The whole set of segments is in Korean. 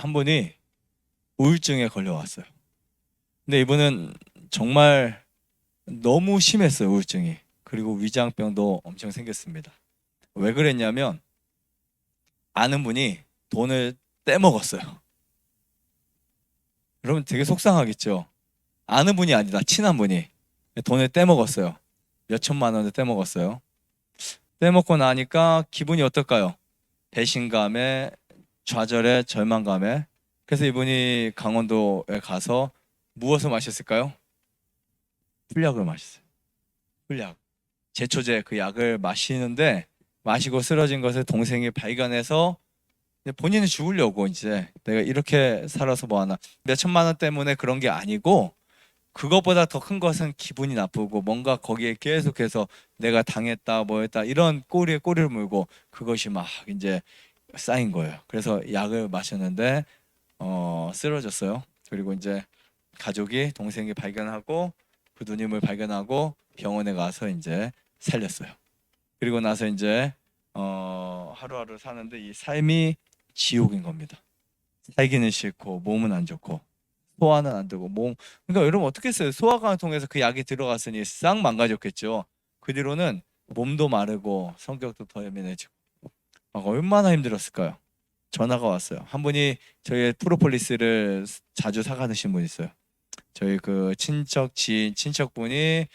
한 분이 우울증에 걸려왔어요. 근데 이분은 정말 너무 심했어요, 우울증이. 그리고 위장병도 엄청 생겼습니다. 왜 그랬냐면 아는 분이 돈을 떼먹었어요. 여러분 되게 속상하겠죠? 아는 분이 아니다, 친한 분이 돈을 떼먹었어요. 몇 천만 원을 떼먹었어요. 떼먹고 나니까 기분이 어떨까요? 배신감에, 좌절에, 절망감에. 그래서 이분이 강원도에 가서 무엇을 마셨을까요? 풀약을 마셨어요. 풀약. 제초제 그 약을 마시는데 마시고 쓰러진 것을 동생이 발견해서 본인이 죽으려고 이제 내가 이렇게 살아서 뭐하나, 몇 천만 원 때문에 그런 게 아니고 그것보다 더 큰 것은 기분이 나쁘고 뭔가 거기에 계속해서 내가 당했다 뭐했다 이런 꼬리에 꼬리를 물고 그것이 막 이제 쌓인 거예요. 그래서 약을 마셨는데 쓰러졌어요. 그리고 이제 가족이, 동생이 발견하고 그 누님을 발견하고 병원에 가서 이제 살렸어요. 그리고 나서 이제 하루하루 사는데 이 삶이 지옥인 겁니다. 살기는 싫고 몸은 안 좋고 소화는 안 되고 몸, 그러니까 여러분 어떻게 했어요? 소화관을 통해서 그 약이 들어갔으니 싹 망가졌겠죠. 그 뒤로는 몸도 마르고 성격도 더 예민해지고 막 얼마나 힘들었을까요? 전화가 왔어요. 한 분이 저희 프로폴리스를 자주 사가시는 분 있어요. 저희 그 친척 지인 친척분이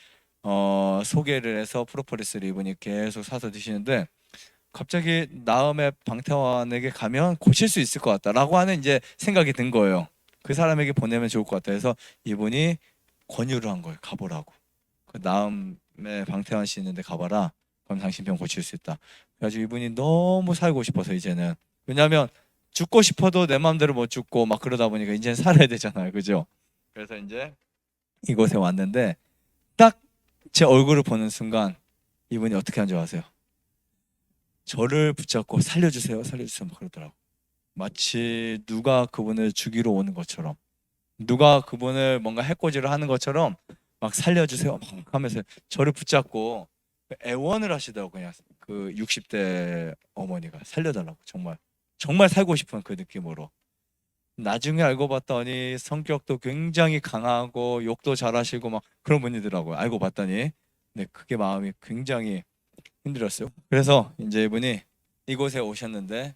소개를 해서 프로폴리스를 이분이 계속 사서 드시는데 갑자기 나음의 방태환에게 가면 고칠 수 있을 것 같다라고 하는 이제 생각이 든 거예요. 그 사람에게 보내면 좋을 것 같아 해서 이분이 권유를 한 거예요. 가보라고. 그 나음의 방태환 씨 있는데 가봐라. 그럼 당신 병 고칠 수 있다. 그래가지고 이분이 너무 살고 싶어서 이제는, 왜냐하면 죽고 싶어도 내 마음대로 못 죽고 막 그러다 보니까 이제는 살아야 되잖아요. 그죠? 그래서 이제 이곳에 왔는데 딱 제 얼굴을 보는 순간 이분이 어떻게 한 줄 아세요? 저를 붙잡고 살려주세요, 살려주세요 막 그러더라고. 마치 누가 그분을 죽이러 오는 것처럼, 누가 그분을 뭔가 해코지를 하는 것처럼 막 살려주세요 막 하면서 저를 붙잡고 애원을 하시더라고. 그냥 그 60대 어머니가 살려달라고, 정말 정말 살고 싶은 그 느낌으로. 나중에 알고 봤더니 성격도 굉장히 강하고 욕도 잘하시고 막 그런 분이더라고요. 알고 봤더니. 네, 그게 마음이 굉장히 힘들었어요. 그래서 이제 이분이 이곳에 오셨는데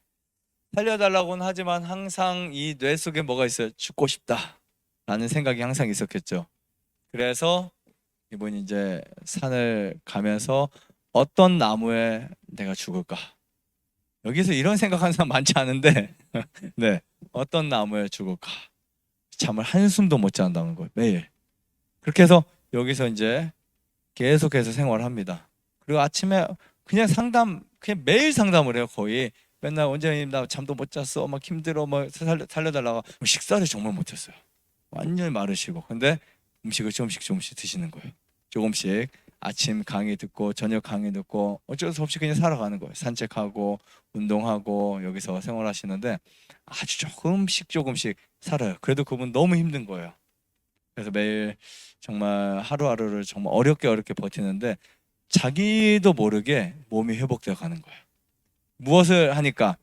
살려달라고는 하지만 항상 이 뇌 속에 뭐가 있어요? 죽고 싶다라는 생각이 항상 있었겠죠. 그래서 이분이 이제 산을 가면서 어떤 나무에 내가 죽을까? 여기서 이런 생각하는 사람 많지 않은데 네, 어떤 나무에 죽을까? 잠을 한숨도 못 잔다는 거예요, 매일. 그렇게 해서 여기서 이제 계속해서 생활을 합니다. 그리고 아침에 그냥 상담, 그냥 매일 상담을 해요. 거의 맨날 원장님 나 잠도 못 잤어, 막 힘들어, 막 살려달라고. 식사를 정말 못했어요. 완전히 마르시고. 근데 음식을 조금씩 조금씩 드시는 거예요. 조금씩 아침 강의 듣고 저녁 강의 듣고 어쩔 수 없이 그냥 살아가는 거예요. 산책하고 운동하고 여기서 생활하시는데 아주 조금씩 조금씩 살아요. 그래도 그분 너무 힘든 거예요. 그래서 매일 정말 하루하루를 정말 어렵게 버티는데 자기도 모르게 몸이 회복되어 가는 거예요. 무엇을 하니까?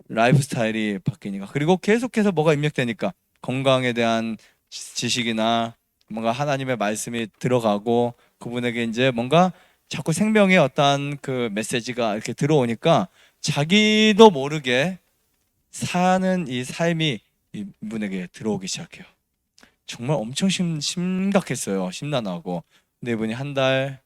라이프 스타일이 바뀌니까. 그리고 계속해서 뭐가 입력되니까 건강에 대한 지식이나 뭔가 하나님의 말씀이 들어가고 그분에게 이제 뭔가 자꾸 생명의 어떤 그 메시지가 이렇게 들어오니까 자기도 모르게 사는 이 삶이 이분에게 들어오기 시작해요. 정말 엄청 심각했어요. 심란하고. 근데 이분이 한 달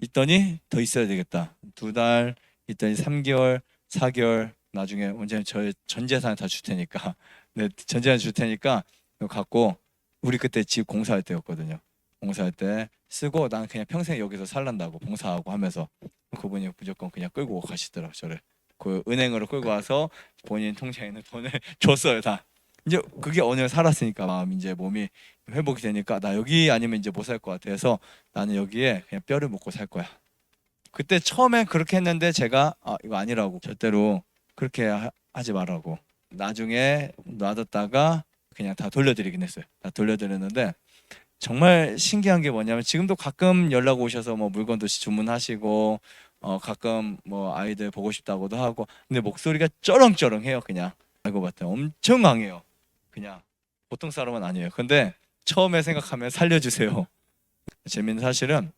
있더니 더 있어야 되겠다. 두 달 있더니 3개월, 4개월, 나중에 언제는 저의 전 재산을 다 줄 테니까 네, 전 재산 줄 테니까 이거 갖고, 우리 그때 집 공사할 때였거든요. 공사할 때 쓰고 난 그냥 평생 여기서 살란다고 봉사하고 하면서 그분이 무조건 그냥 끌고 가시더라고요. 저를 그 은행으로 끌고 와서 본인 통장에 있는 돈을 줬어요, 다. 이제 그게 어느 날 살았으니까 마음, 이제 몸이 회복이 되니까 나 여기 아니면 이제 못 살 것 같아서 나는 여기에 그냥 뼈를 묻고 살 거야. 그때 처음엔 그렇게 했는데 제가 이거 아니라고, 절대로 그렇게 하지 말라고. 나중에 놔뒀다가 그냥 다 돌려드리긴 했어요. 다 돌려드렸는데 정말 신기한 게 뭐냐면 지금도 가끔 연락 오셔서 뭐 물건도 주문하시고 가끔 뭐 아이들 보고 싶다고도 하고, 근데 목소리가 쩌렁쩌렁해요. 그냥 알고 봤더니 엄청 강해요. 그냥 보통 사람은 아니에요. 근데 처음에 생각하면 살려주세요. 재밌는 사실은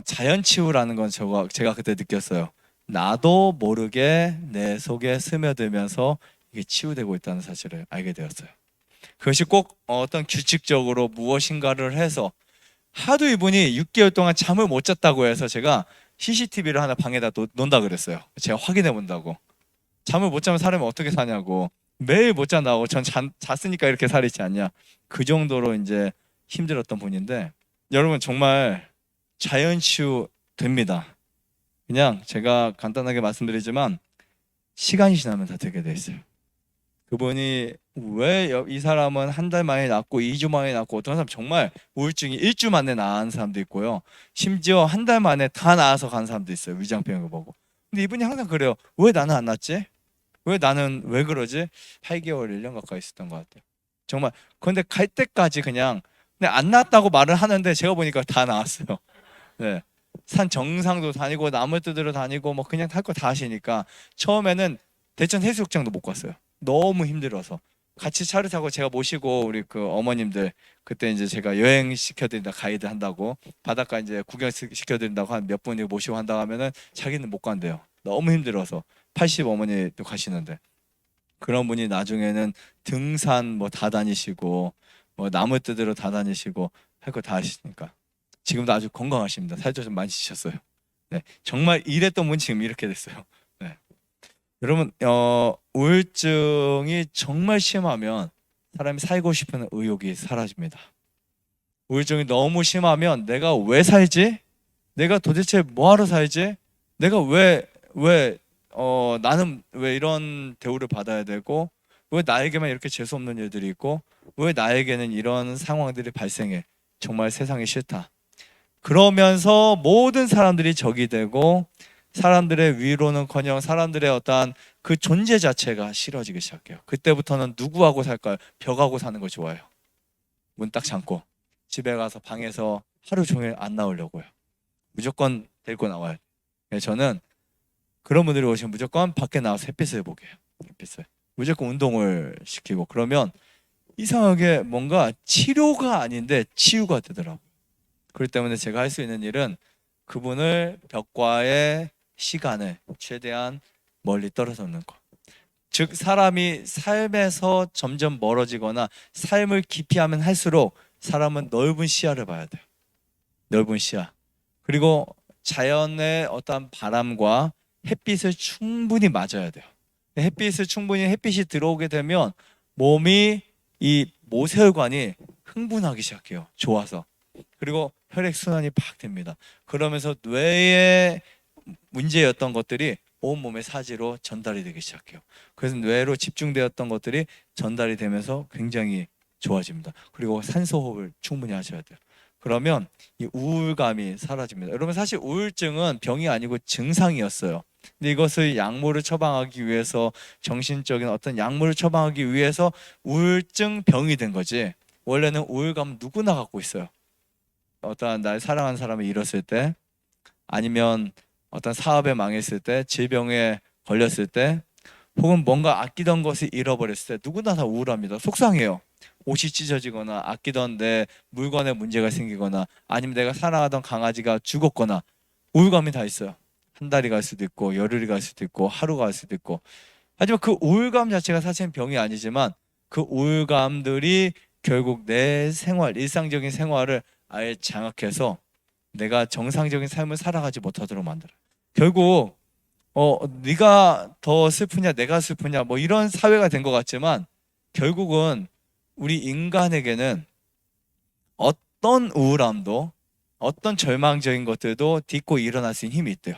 자연치유라는 건 제가 그때 느꼈어요. 나도 모르게 내 속에 스며들면서 이게 치유되고 있다는 사실을 알게 되었어요. 그것이 꼭 어떤 규칙적으로 무엇인가를 해서 하도 이분이 6개월 동안 잠을 못 잤다고 해서 제가 CCTV를 하나 방에다 놓는다 그랬어요. 제가 확인해 본다고. 잠을 못 자면 사람이 어떻게 사냐고. 매일 못 잔다고. 전 잤으니까 이렇게 살이 있지 않냐. 그 정도로 이제 힘들었던 분인데 여러분 정말 자연치유 됩니다. 그냥 제가 간단하게 말씀드리지만 시간이 지나면 다 되게 돼 있어요. 그분이 왜 이 사람은 한 달 만에 낫고 2주 만에 낫고 어떤 사람 정말 우울증이 1주 만에 나은 사람도 있고요. 심지어 한 달 만에 다 나아서 간 사람도 있어요. 위장병을 보고. 근데 이분이 항상 그래요. 왜 나는 안 낫지? 왜 나는 왜 그러지? 8개월, 1년 가까이 있었던 것 같아요. 정말. 그런데 갈 때까지 그냥 안 낫다고 말을 하는데 제가 보니까 다 나았어요. 네. 산 정상도 다니고 나무 뜨들어 다니고 뭐 그냥 할 거 다 하시니까 처음에는 대천 해수욕장도 못 갔어요. 너무 힘들어서. 같이 차를 타고 제가 모시고 우리 그 어머님들 그때 이제 제가 여행 시켜드린다 가이드 한다고 바닷가 이제 구경 시켜드린다고 한 몇 분이 모시고 한다고 하면은 자기는 못 간대요. 너무 힘들어서 80 어머니도 가시는데 그런 분이 나중에는 등산 뭐 다 다니시고 뭐 나무 뜨들어 다 다니시고 할 거 다 하시니까 지금도 아주 건강하십니다. 살도 좀 많이 찌셨어요. 네, 정말 이랬던 분이 지금 이렇게 됐어요. 네. 여러분 우울증이 정말 심하면 사람이 살고 싶은 의욕이 사라집니다. 우울증이 너무 심하면 내가 왜 살지? 내가 도대체 뭐하러 살지? 내가 나는 왜 이런 대우를 받아야 되고 왜 나에게만 이렇게 재수없는 일들이 있고 왜 나에게는 이런 상황들이 발생해? 정말 세상이 싫다. 그러면서 모든 사람들이 적이 되고 사람들의 위로는커녕 사람들의 어떠한 그 존재 자체가 싫어지기 시작해요. 그때부터는 누구하고 살까요? 벽하고 사는 거 좋아해요. 문 딱 잠고 집에 가서 방에서 하루 종일 안 나오려고요. 무조건 데리고 나와요. 저는 그런 분들이 오시면 무조건 밖에 나와서 햇빛을 보게 해요. 햇빛을. 무조건 운동을 시키고 그러면 이상하게 뭔가 치료가 아닌데 치유가 되더라고요. 그렇기 때문에 제가 할 수 있는 일은 그분을 벽과의 시간을 최대한 멀리 떨어져 놓는 것. 즉 사람이 삶에서 점점 멀어지거나 삶을 기피하면 할수록 사람은 넓은 시야를 봐야 돼요. 넓은 시야. 그리고 자연의 어떤 바람과 햇빛을 충분히 맞아야 돼요. 햇빛이 들어오게 되면 몸이 이 모세혈관이 흥분하기 시작해요. 좋아서. 그리고 혈액순환이 팍 됩니다. 그러면서 뇌에 문제였던 것들이 온몸의 사지로 전달이 되기 시작해요. 그래서 뇌로 집중되었던 것들이 전달이 되면서 굉장히 좋아집니다. 그리고 산소호흡을 충분히 하셔야 돼요. 그러면 이 우울감이 사라집니다. 여러분 사실 우울증은 병이 아니고 증상이었어요. 근데 이것을 약물을 처방하기 위해서 정신적인 어떤 약물을 처방하기 위해서 우울증 병이 된 거지. 원래는 우울감은 누구나 갖고 있어요. 어떠한 날 사랑하는 사람을 잃었을 때 아니면 어떤 사업에 망했을 때 질병에 걸렸을 때 혹은 뭔가 아끼던 것을 잃어버렸을 때 누구나 다 우울합니다. 속상해요. 옷이 찢어지거나 아끼던 내 물건에 문제가 생기거나 아니면 내가 사랑하던 강아지가 죽었거나 우울감이 다 있어요. 한 달이 갈 수도 있고 열흘이 갈 수도 있고 하루가 갈 수도 있고 하지만 그 우울감 자체가 사실은 병이 아니지만 그 우울감들이 결국 내 생활, 일상적인 생활을 아예 장악해서 내가 정상적인 삶을 살아가지 못하도록 만들어요. 결국 네가 더 슬프냐 내가 슬프냐 뭐 이런 사회가 된 것 같지만 결국은 우리 인간에게는 어떤 우울함도 어떤 절망적인 것들도 딛고 일어날 수 있는 힘이 있대요.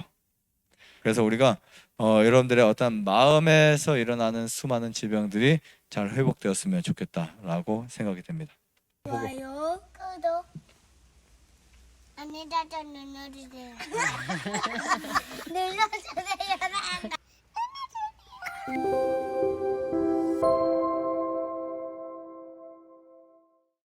그래서 우리가 여러분들의 어떤 마음에서 일어나는 수많은 질병들이 잘 회복되었으면 좋겠다라고 생각이 됩니다. 좋아요, 구독. 안에다가 눌러주세요. 눌러주세요.